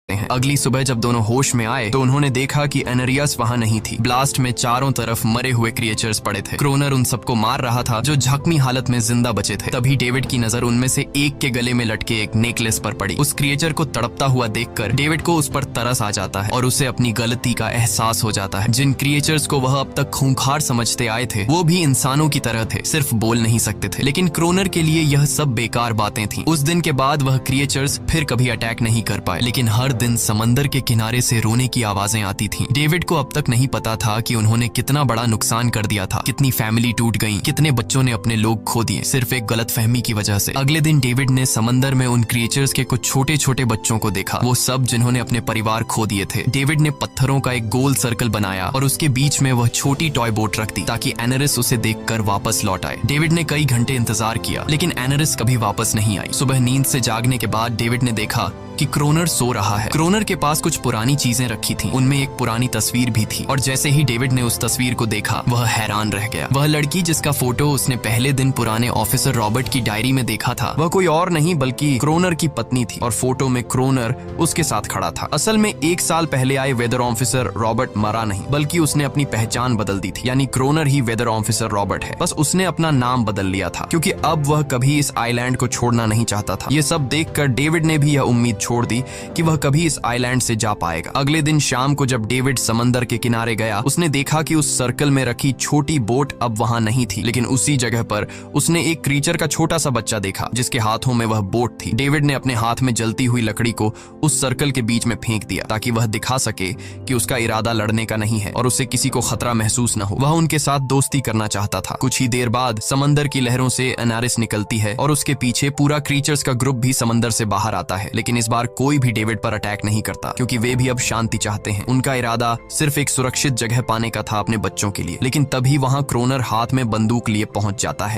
हैं। अगली सुबह जब दोनों होश में आए तो उन्होंने देखा कि एनेरियस वहां नहीं थी। ब्लास्ट में चारों तरफ मरे हुए क्रिएचर्स पड़े थे। क्रोनर उन सबको मार रहा था जो जख्मी हालत में जिंदा बचे थे। तभी डेविड की नजर उनमें से एक के गले में लटके एक नेकलेस पर पड़ी। उस क्रिएचर को तड़पता हुआ देखकर डेविड को उस पर तरस आ जाता है और उसे अपनी गलती का एहसास हो जाता है। जिन क्रिएचर्स को वह अब तक खूंखार समझते आए थे वो भी इंसानों की तरह थे, सिर्फ बोल नहीं सकते थे। लेकिन क्रोनर के लिए यह सब बेकार बातें थीं। उस दिन के बाद वह क्रिएचर्स फिर कभी अटैक नहीं कर पाए, लेकिन हर दिन समंदर के किनारे से रोने की आवाजें आती थीं। डेविड को अब तक नहीं पता था कि उन्होंने कितना बड़ा नुकसान कर दिया था, कितनी फैमिली टूट गई, कितने बच्चों ने अपने लोग खो दिए सिर्फ एक गलतफहमी की वजह से। अगले दिन डेविड ने समंदर में उन क्रिएचर्स के कुछ छोटे छोटे बच्चों को देखा, वो सब जिन्होंने अपने परिवार खो दिए थे। डेविड ने पत्थरों का एक गोल सर्कल बनाया और उसके बीच में वह छोटी टॉय बोट रख दी ताकि एनेरिस उसे देखकर वापस लौट आए। डेविड ने कई घंटे इंतजार किया लेकिन एनेरिस कभी वापस नहीं आई। सुबह नींद से जागने के बाद डेविड ने देखा कि क्रोनर सो रहा है। क्रोनर के पास कुछ पुरानी चीजें रखी थीं, उनमें एक पुरानी तस्वीर भी थी और जैसे ही डेविड ने उस तस्वीर को देखा वह हैरान रह गया। वह लड़की जिसका फोटो उसने पहले दिन पुराने ऑफिसर रॉबर्ट की डायरी में देखा था वह कोई और नहीं बल्कि क्रोनर की पत्नी थी और फोटो में क्रोनर उसके साथ खड़ा था। असल में 1 साल पहले आए वेदर ऑफिसर रॉबर्ट मरा नहीं बल्कि उसने अपनी पहचान बदल दी थी, यानी क्रोनर ही वेदर ऑफिसर रॉबर्ट है, बस उसने अपना नाम बदल लिया था क्योंकि अब वह कभी इस आइलैंड को छोड़ना नहीं चाहता था। ये सब देखकर डेविड ने भी यह उम्मीद छोड़ दी कि वह कभी इस आइलैंड से जा पाएगा। अगले दिन शाम को जब डेविड समंदर के किनारे गया उसने देखा कि उस सर्कल में रखी छोटी बोट अब वहां नहीं थी, लेकिन उसी जगह पर उसने एक क्रीचर का छोटा सा बच्चा देखा जिसके हाथों में वह बोट थी। डेविड ने अपने हाथ में जलती हुई लकड़ी को उस सर्कल के बीच में फेंक दिया ताकि वह दिखा सके कि उसका इरादा लड़ने का नहीं है और उसे किसी को खतरा महसूस न हो। वह उनके साथ दोस्ती करना चाहता था। कुछ ही देर बाद समंदर की लहरों से एनेरिस निकलती है और उसके पीछे पूरा क्रीचर्स का ग्रुप भी समंदर से बाहर आता है, लेकिन इस बार कोई भी डेविड पर अटैक नहीं करता क्योंकि वे भी अब शांति चाहते हैं। उनका इरादा सिर्फ एक सुरक्षित जगह पाने का था अपने बच्चों के लिए। लेकिन तभी वहां क्रोनर हाथ में बंदूक लिए पहुंच जाता है।